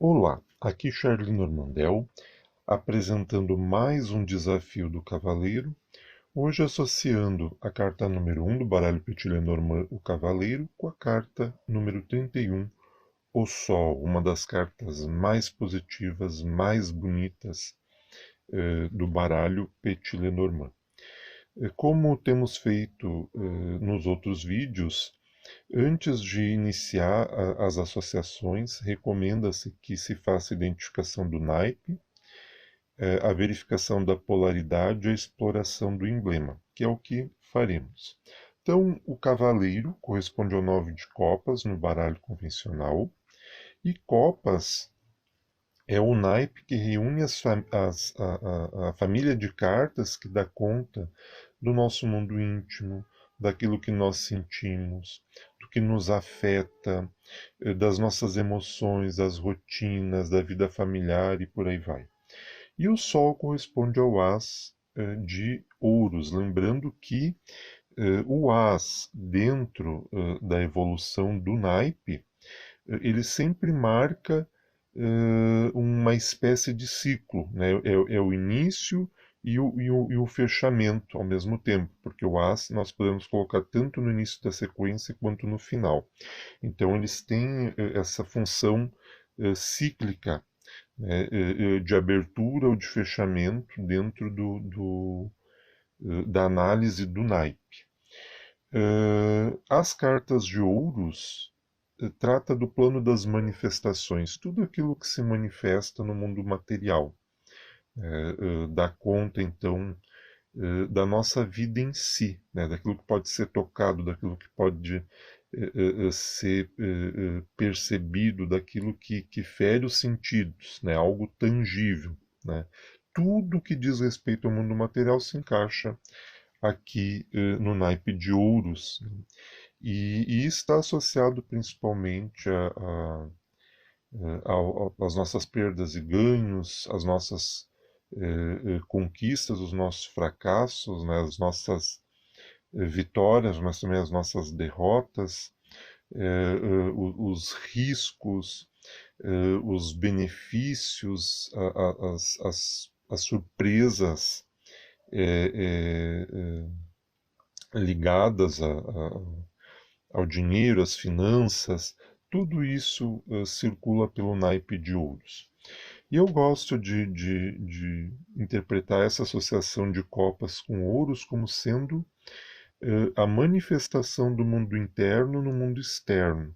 Olá, aqui Charlie Normandel, apresentando mais um desafio do Cavaleiro, hoje associando a carta número 1 do baralho Petit Lenormand, o Cavaleiro, com a carta número 31, o Sol, uma das cartas mais positivas, mais bonitas do baralho Petit Lenormand. Como temos feito nos outros vídeos, antes de iniciar as associações, recomenda-se que se faça a identificação do naipe, a verificação da polaridade e a exploração do emblema, que é o que faremos. Então, o cavaleiro corresponde ao 9 de copas no baralho convencional, e copas é o naipe que reúne a família de cartas que dá conta do nosso mundo íntimo, daquilo que nós sentimos, do que nos afeta, das nossas emoções, das rotinas, da vida familiar e por aí vai. E o Sol corresponde ao As de Ouros, lembrando que o As, dentro da evolução do naipe, ele sempre marca uma espécie de ciclo, né? É o início e o fechamento ao mesmo tempo, porque o As nós podemos colocar tanto no início da sequência quanto no final. Então eles têm essa função cíclica, né, de abertura ou de fechamento dentro da análise do naipe. As cartas de ouros trata do plano das manifestações, tudo aquilo que se manifesta no mundo material. Dá conta, então, da nossa vida em si, né, daquilo que pode ser tocado, daquilo que pode ser percebido, daquilo que fere os sentidos, né, algo tangível. Né. Tudo que diz respeito ao mundo material se encaixa aqui no naipe de ouros, né, e está associado principalmente às nossas perdas e ganhos, às nossas conquistas, os nossos fracassos, né, as nossas vitórias, mas também as nossas derrotas, os riscos, os benefícios, as surpresas ligadas ao dinheiro, às finanças, tudo isso circula pelo naipe de ouros. E eu gosto de interpretar essa associação de copas com ouros como sendo a manifestação do mundo interno no mundo externo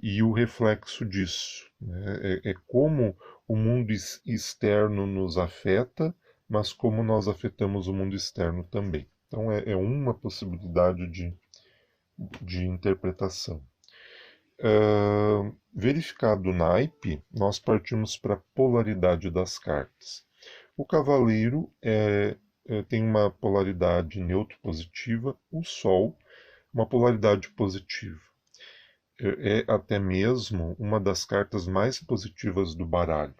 e o reflexo disso. Né? É como o mundo externo nos afeta, mas como nós afetamos o mundo externo também. Então é uma possibilidade de interpretação. Verificado o naipe, nós partimos para a polaridade das cartas. O cavaleiro tem uma polaridade neutro-positiva, o sol, uma polaridade positiva. É até mesmo uma das cartas mais positivas do baralho.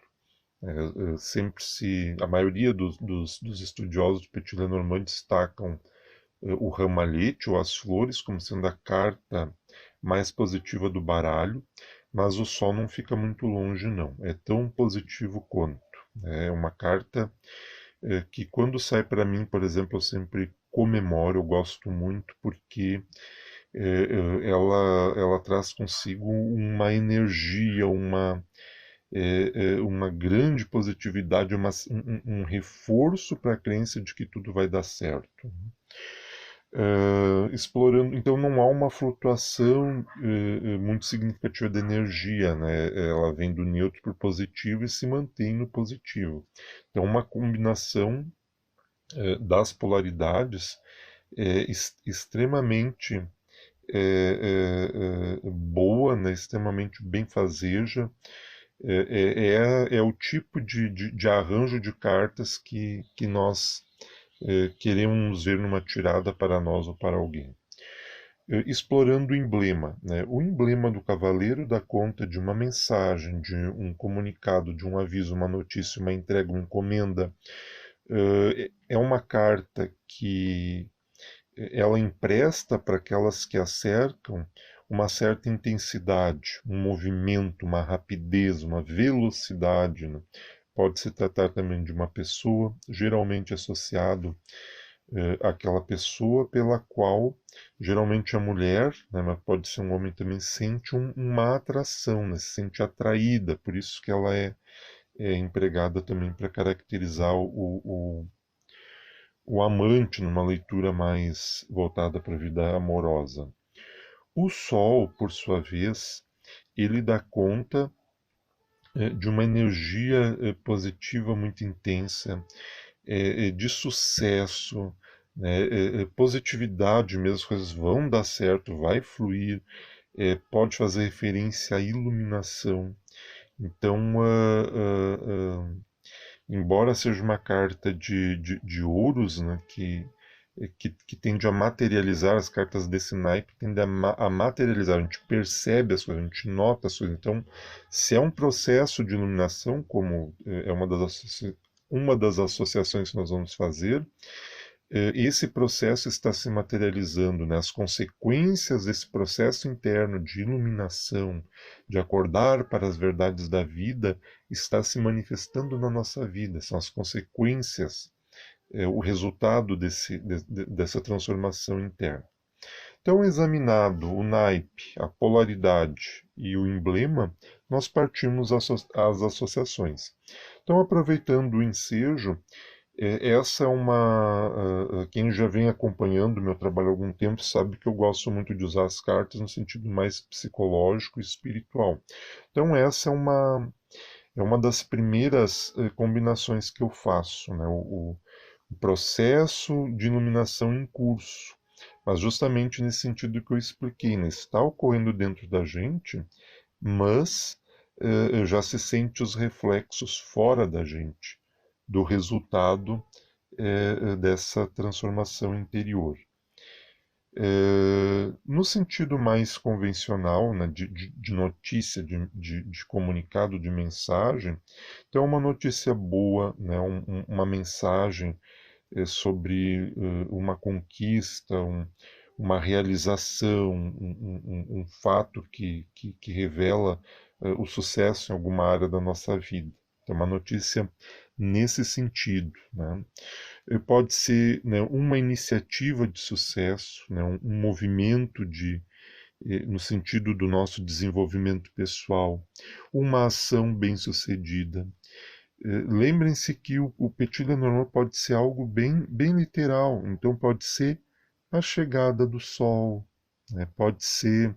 A maioria dos estudiosos de Petit Lenormand destacam o ramalhete ou as flores como sendo a carta mais positiva do baralho, mas o sol não fica muito longe não, é tão positivo quanto. É uma carta que quando sai para mim, por exemplo, eu sempre comemoro, eu gosto muito porque ela traz consigo uma energia, uma grande positividade, um reforço para a crença de que tudo vai dar certo. Explorando, então não há uma flutuação muito significativa de energia, né? Ela vem do neutro para o positivo e se mantém no positivo. Então uma combinação das polaridades extremamente boa, né? Extremamente benfazeja. É o tipo de arranjo de cartas que nós queremos ver numa tirada para nós ou para alguém. Explorando o emblema. Né? O emblema do cavaleiro dá conta de uma mensagem, de um comunicado, de um aviso, uma notícia, uma entrega, uma encomenda. É uma carta que ela empresta para aquelas que a cercam uma certa intensidade, um movimento, uma rapidez, uma velocidade, né? Pode se tratar também de uma pessoa, geralmente associado àquela pessoa pela qual, geralmente a mulher, né, mas pode ser um homem também, sente uma atração, né? Se sente atraída, por isso que ela é empregada também para caracterizar o amante numa leitura mais voltada para a vida amorosa. O Sol, por sua vez, ele dá conta de uma energia positiva muito intensa, de sucesso, né, positividade mesmo, as coisas vão dar certo, vai fluir, pode fazer referência à iluminação. Então, embora seja uma carta de ouros, né, que tende a materializar, as cartas desse naipe tendem a materializar, a gente percebe as coisas, a gente nota as coisas. Então, se é um processo de iluminação, como é uma das associações que nós vamos fazer, esse processo está se materializando, né? As consequências desse processo interno de iluminação, de acordar para as verdades da vida, está se manifestando na nossa vida. São as consequências, o resultado dessa transformação interna. Então, examinado o naipe, a polaridade e o emblema, nós partimos às associações. Então, aproveitando o ensejo, essa é uma. Quem já vem acompanhando o meu trabalho há algum tempo sabe que eu gosto muito de usar as cartas no sentido mais psicológico e espiritual. Então, essa é uma das primeiras combinações que eu faço, né? O processo de iluminação em curso. Mas justamente nesse sentido que eu expliquei, né? Está ocorrendo dentro da gente, mas já se sente os reflexos fora da gente, do resultado dessa transformação interior. No sentido mais convencional, né, de notícia, de comunicado, de mensagem, então é uma notícia boa, né, uma mensagem sobre uma conquista, uma realização, um fato que revela o sucesso em alguma área da nossa vida. Então, uma notícia nesse sentido, né? Pode ser, né, uma iniciativa de sucesso, né, um movimento no sentido do nosso desenvolvimento pessoal, uma ação bem-sucedida. Lembrem-se que o Petit Lenormand pode ser algo bem literal, então pode ser a chegada do sol, né? Pode ser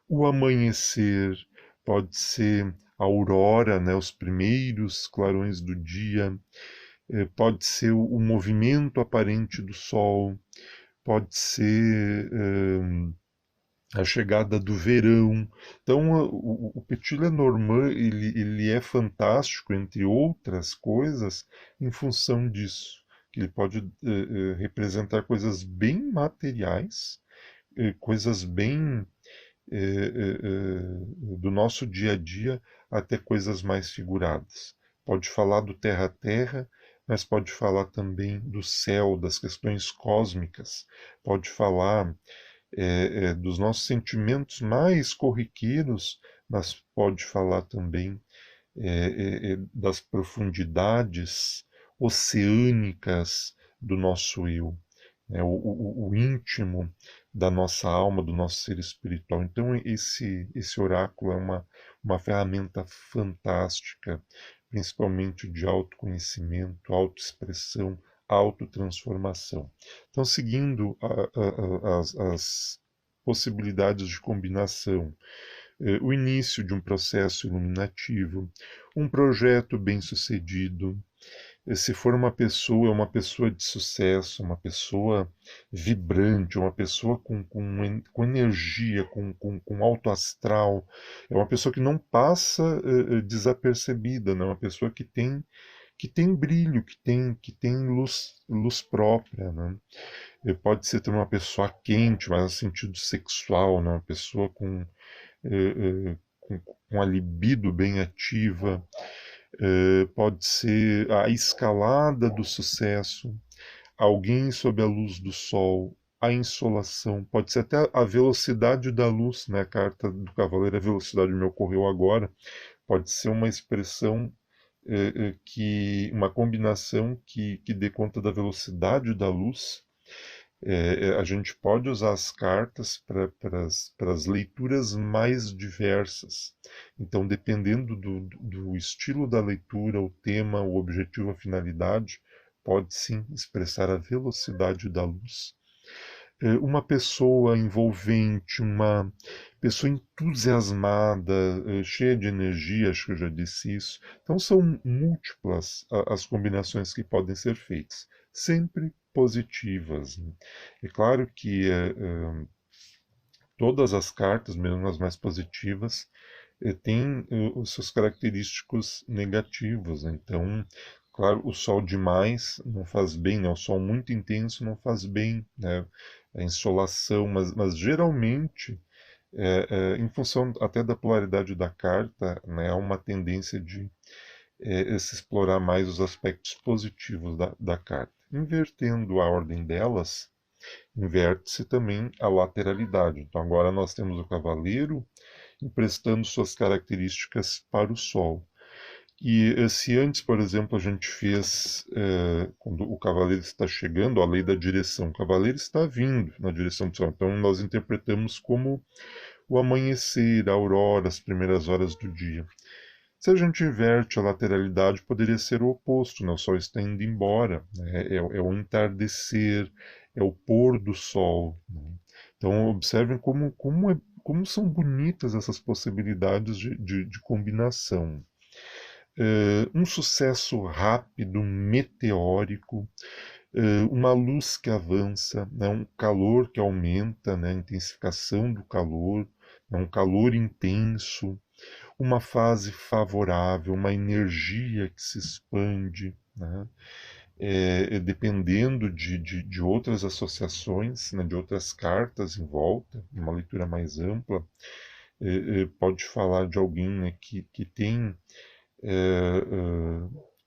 o amanhecer, pode ser a aurora, né? Os primeiros clarões do dia, pode ser o movimento aparente do sol, pode ser a chegada do verão. Então, o Petit Lenormand ele é fantástico, entre outras coisas, em função disso. Que ele pode representar coisas bem materiais, coisas bem do nosso dia a dia, até coisas mais figuradas. Pode falar do terra a terra, mas pode falar também do céu, das questões cósmicas. Pode falar dos nossos sentimentos mais corriqueiros, mas pode falar também das profundidades oceânicas do nosso eu, né, o íntimo da nossa alma, do nosso ser espiritual. Então, esse oráculo é uma ferramenta fantástica, principalmente de autoconhecimento, autoexpressão, autotransformação. Então, seguindo as possibilidades de combinação, o início de um processo iluminativo, um projeto bem-sucedido, se for uma pessoa, é uma pessoa de sucesso, uma pessoa vibrante, uma pessoa com energia, com alto astral, é uma pessoa que não passa desapercebida, né? Uma pessoa que tem brilho, que tem luz própria, né? Pode ser também uma pessoa quente, mas no sentido sexual, né? Uma pessoa com a libido bem ativa, pode ser a escalada do sucesso, alguém sob a luz do sol, a insolação, pode ser até a velocidade da luz, né? A carta do cavaleiro, a velocidade me ocorreu agora, pode ser uma expressão uma combinação que dê conta da velocidade da luz. A gente pode usar as cartas para as leituras mais diversas. Então, dependendo do estilo da leitura, o tema, o objetivo, a finalidade, pode sim expressar a velocidade da luz. Uma pessoa envolvente, uma pessoa entusiasmada, cheia de energia, acho que eu já disse isso. Então são múltiplas as combinações que podem ser feitas, sempre positivas, né? É claro que todas as cartas, mesmo as mais positivas, têm os seus característicos negativos, né? Então, claro, o sol demais não faz bem, né? O sol muito intenso não faz bem, né? A insolação, mas geralmente, em função até da polaridade da carta, né, há uma tendência de se explorar mais os aspectos positivos da carta. Invertendo a ordem delas, inverte-se também a lateralidade. Então agora nós temos o cavaleiro emprestando suas características para o Sol. E se antes, por exemplo, a gente fez, quando o cavaleiro está chegando, a lei da direção, o cavaleiro está vindo na direção do Sol. Então nós interpretamos como o amanhecer, a aurora, as primeiras horas do dia. Se a gente inverte a lateralidade, poderia ser o oposto, né? O Sol está indo embora, né? É o entardecer, é o pôr do Sol, né? Então observem como são bonitas essas possibilidades de combinação. Um sucesso rápido, meteórico, uma luz que avança, né? Um calor que aumenta, né? A intensificação do calor, né? Um calor intenso, uma fase favorável, uma energia que se expande, né? Dependendo de outras associações, né, de outras cartas em volta, uma leitura mais ampla, pode falar de alguém, né, que tem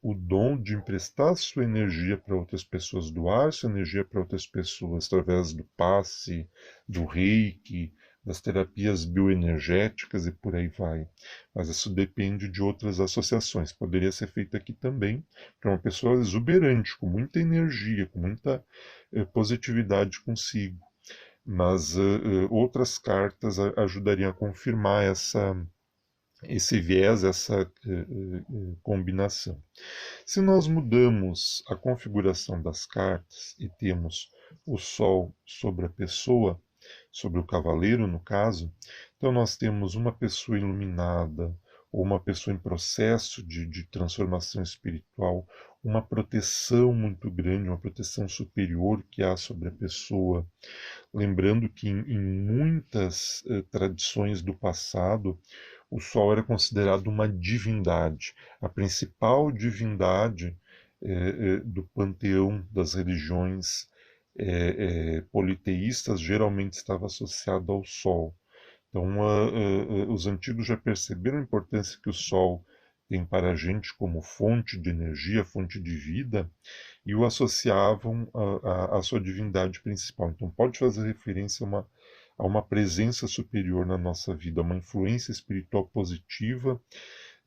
o dom de emprestar sua energia para outras pessoas, doar sua energia para outras pessoas através do passe, do reiki, das terapias bioenergéticas e por aí vai. Mas isso depende de outras associações. Poderia ser feito aqui também para uma pessoa exuberante, com muita energia, com muita positividade consigo. Mas outras cartas ajudariam a confirmar esse viés, essa combinação. Se nós mudamos a configuração das cartas e temos o Sol sobre a pessoa, sobre o cavaleiro, no caso, então nós temos uma pessoa iluminada, ou uma pessoa em processo de transformação espiritual, uma proteção muito grande, uma proteção superior que há sobre a pessoa. Lembrando que em muitas tradições do passado, o Sol era considerado uma divindade, a principal divindade do panteão das religiões politeístas geralmente estava associado ao Sol. Então, os antigos já perceberam a importância que o Sol tem para a gente como fonte de energia, fonte de vida, e o associavam à sua divindade principal. Então, pode fazer referência a uma presença superior na nossa vida, a uma influência espiritual positiva,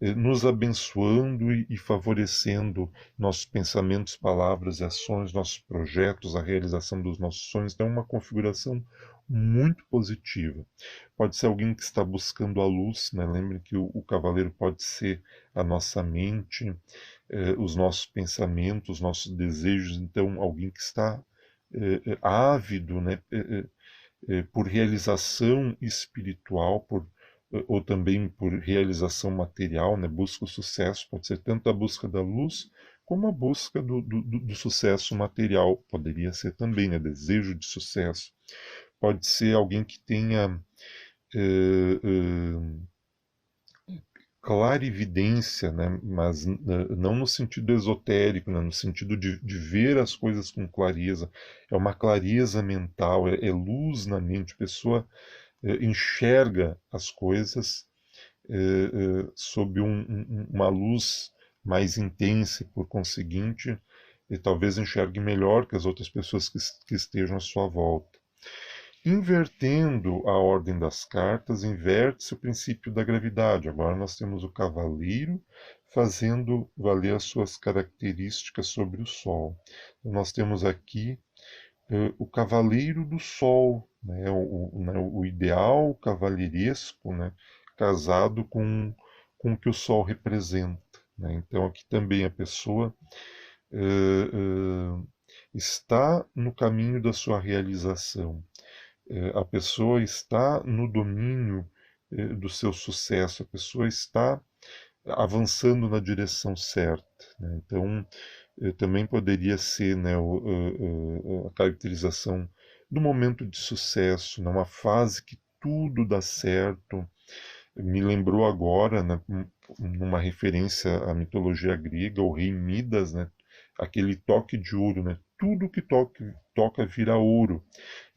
nos abençoando e favorecendo nossos pensamentos, palavras e ações, nossos projetos, a realização dos nossos sonhos. Então, é uma configuração muito positiva. Pode ser alguém que está buscando a luz, né? Lembre que o cavaleiro pode ser a nossa mente, os nossos pensamentos, os nossos desejos. Então, alguém que está ávido, né? Por realização espiritual, ou também por realização material, né? Busca o sucesso, pode ser tanto a busca da luz como a busca do sucesso material, poderia ser também, né? Desejo de sucesso. Pode ser alguém que tenha clarividência, né? Mas não no sentido esotérico, né? No sentido de ver as coisas com clareza. É uma clareza mental, é luz na mente. A pessoa enxerga as coisas sob uma luz mais intensa, e por conseguinte, e talvez enxergue melhor que as outras pessoas que estejam à sua volta. Invertendo a ordem das cartas, inverte-se o princípio da gravidade. Agora nós temos o cavaleiro fazendo valer as suas características sobre o Sol. Então, nós temos aqui o cavaleiro do Sol, né, o ideal cavalheiresco, né, casado com o que o Sol representa. Né? Então aqui também a pessoa está no caminho da sua realização. A pessoa está no domínio do seu sucesso, a pessoa está avançando na direção certa. Né? Então, também poderia ser, né, a caracterização do momento de sucesso, numa fase que tudo dá certo. Me lembrou agora, né, numa referência à mitologia grega, o rei Midas, né, aquele toque de ouro, né, tudo que toca vira ouro.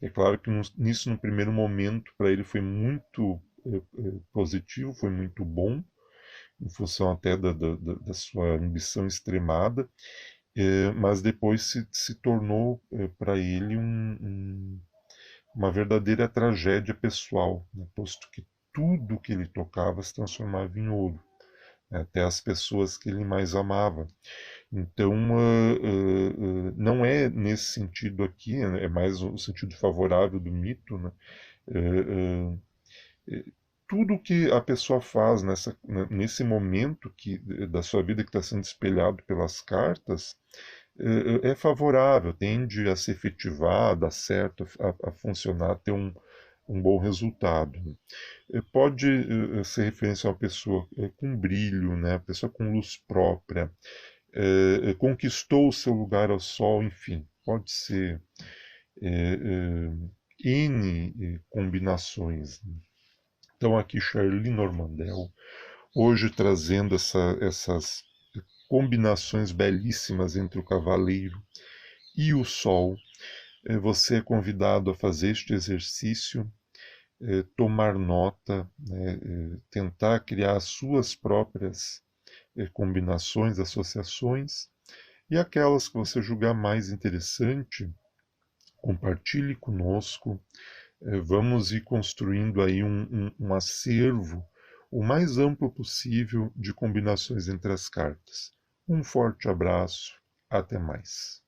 É claro que nisso, no primeiro momento, para ele foi muito positivo, foi muito bom, em função até da sua ambição extremada, mas depois se tornou para ele uma verdadeira tragédia pessoal, né, posto que tudo que ele tocava se transformava em ouro, né, até as pessoas que ele mais amava. Então, não é nesse sentido aqui, né, é mais o sentido favorável do mito, né? Uh, Tudo que a pessoa faz nesse momento da sua vida que está sendo espelhado pelas cartas é favorável, tende a se efetivar, a dar certo, a funcionar, a ter um bom resultado. Pode ser referência a uma pessoa com brilho, né, pessoa com luz própria, conquistou o seu lugar ao sol, enfim, pode ser N combinações. Então aqui Charlie Normandel, hoje trazendo essas combinações belíssimas entre o cavaleiro e o sol. Você é convidado a fazer este exercício, tomar nota, né, tentar criar as suas próprias combinações, associações, e aquelas que você julgar mais interessante, compartilhe conosco. Vamos ir construindo aí um acervo o mais amplo possível de combinações entre as cartas. Um forte abraço, até mais.